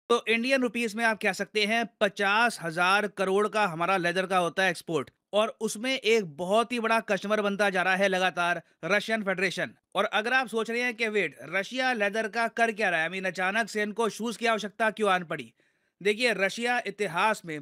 तो Indian rupees में आप कह सकते हैं 50,000 करोड़ का हमारा लेदर का होता है एक्सपोर्ट। और उसमें एक बहुत ही बड़ा कस्टमर बनता जा रहा है लगातार, रशियन फेडरेशन। और अगर आप सोच रहे हैं कि वेट, रशिया लेदर का कर क्या रहा है, अचानक से इनको शूज की आवश्यकता क्यों आन पड़ी। देखिए, रशिया इतिहास में,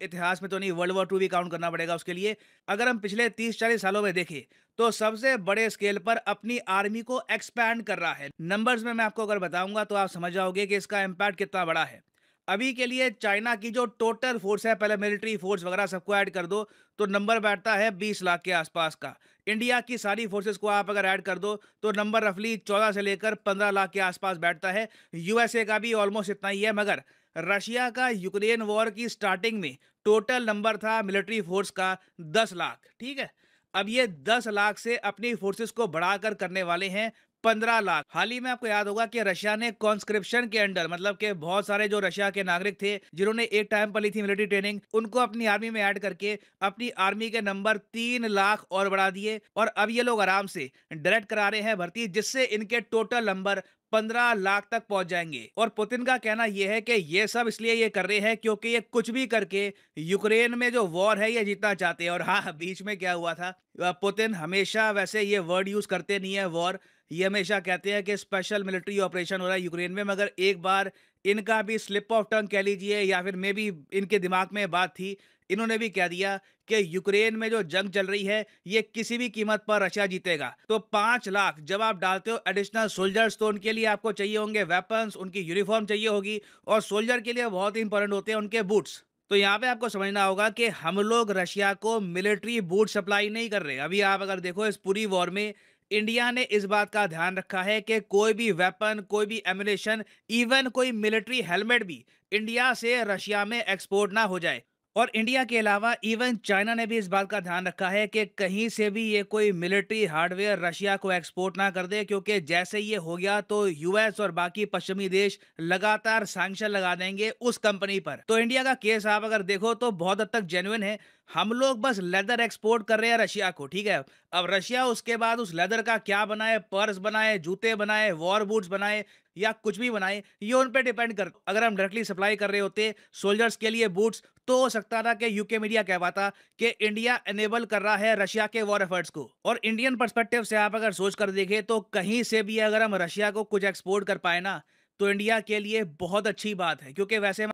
इतिहास में तो नहीं, वर्ल्ड वॉर टू भी काउंट करना पड़ेगा उसके लिए। अगर हम पिछले 30-40 सालों में देखें तो सबसे बड़े स्केल पर अपनी आर्मी को एक्सपैंड कर रहा है। नंबर्स में मैं आपको अगर बताऊंगा तो आप समझ जाओगे कि इसका इम्पैक्ट कितना बड़ा है। अभी के लिए चाइना की जो टोटल फोर्स है, पहले मिलिट्री फोर्स वगैरह सबको ऐड कर दो तो नंबर बैठता है 20 लाख के आसपास का। इंडिया की सारी फोर्सेस को आप अगर ऐड कर दो तो नंबर रफली 14 से लेकर 15 लाख के आसपास बैठता है। यूएसए का भी ऑलमोस्ट इतना ही है। मगर रशिया का यूक्रेन वॉर की स्टार्टिंग में टोटल नंबर था मिलिट्री फोर्स का 10 लाख, ठीक है। अब ये 10 लाख से अपनी फोर्सेस को बढ़ाकर करने वाले हैं 15 लाख। हाल ही में आपको याद होगा कि रशिया ने कॉन्स्क्रिप्शन के अंडर, मतलब कि बहुत सारे जो रशिया के नागरिक थे जिन्होंने एक टाइम पर ली थी मिलिट्री ट्रेनिंग, उनको अपनी आर्मी में ऐड करके अपनी आर्मी के नंबर 3 लाख और बढ़ा दिए। और अब ये लोग आराम से डायरेक्ट करा रहे हैं भर्ती, जिससे इनके टोटल नंबर 15 लाख तक पहुंच जाएंगे। और पुतिन का कहना यह है कि ये सब इसलिए ये कर रहे हैं क्योंकि ये कुछ भी करके यूक्रेन में जो वॉर है ये जीतना चाहते हैं। और हाँ, बीच में क्या हुआ था, पुतिन हमेशा वैसे ये वर्ड यूज करते नहीं है वॉर, ये हमेशा कहते हैं कि स्पेशल मिलिट्री ऑपरेशन हो रहा है यूक्रेन में। मगर एक बार इनका भी स्लिप ऑफ टंग कह लीजिए, या फिर मे बी इनके दिमाग में बात थी, इन्होंने भी कह दिया कि यूक्रेन में जो जंग चल रही है ये किसी भी कीमत पर रशिया जीतेगा। तो 5 लाख जब आप डालते हो एडिशनल सोल्जर्स, तो उनके लिए आपको चाहिए होंगे वेपन्स, उनकी यूनिफॉर्म चाहिए होगी। और सोल्जर के लिए बहुत ही इंपॉर्टेंट होते हैं उनके बूट्स। तो यहाँ पे आपको समझना होगा कि हम लोग रशिया को मिलिट्री बूट सप्लाई नहीं कर रहे। अभी आप अगर देखो इस पूरी वॉर में इंडिया ने इस बात का ध्यान रखा है कि कोई भी वेपन, कोई भी एम्युनिशन, इवन कोई मिलिट्री हेलमेट भी इंडिया से रशिया में एक्सपोर्ट ना हो जाए। और इंडिया के अलावा इवन चाइना ने भी इस बात का ध्यान रखा है कि कहीं से भी ये कोई मिलिट्री हार्डवेयर रशिया को एक्सपोर्ट ना कर दे, क्योंकि जैसे ये हो गया तो यूएस और बाकी पश्चिमी देश लगातार सैंक्शन लगा देंगे उस कंपनी पर। तो इंडिया का केस आप अगर देखो तो बहुत हद तक जेन्युइन है। हम लोग बस लेदर एक्सपोर्ट कर रहे हैं रशिया को, ठीक है। अब रशिया उसके बाद उस लेदर का क्या बनाए, पर्स बनाए, जूते बनाए, वॉर बूट्स बनाए, या कुछ भी बनाए, ये उन पे डिपेंड कर। अगर हम डायरेक्टली सप्लाई कर रहे होते सोल्जर्स के लिए बूट्स, तो हो सकता था कि यूके मीडिया कहवाता कि इंडिया एनेबल कर रहा है रशिया के वॉर एफर्ट्स को। और इंडियन पर्सपेक्टिव से आप अगर सोच कर देखें तो कहीं से भी अगर हम रशिया को कुछ एक्सपोर्ट कर पाए ना, तो इंडिया के लिए बहुत अच्छी बात है। क्योंकि वैसे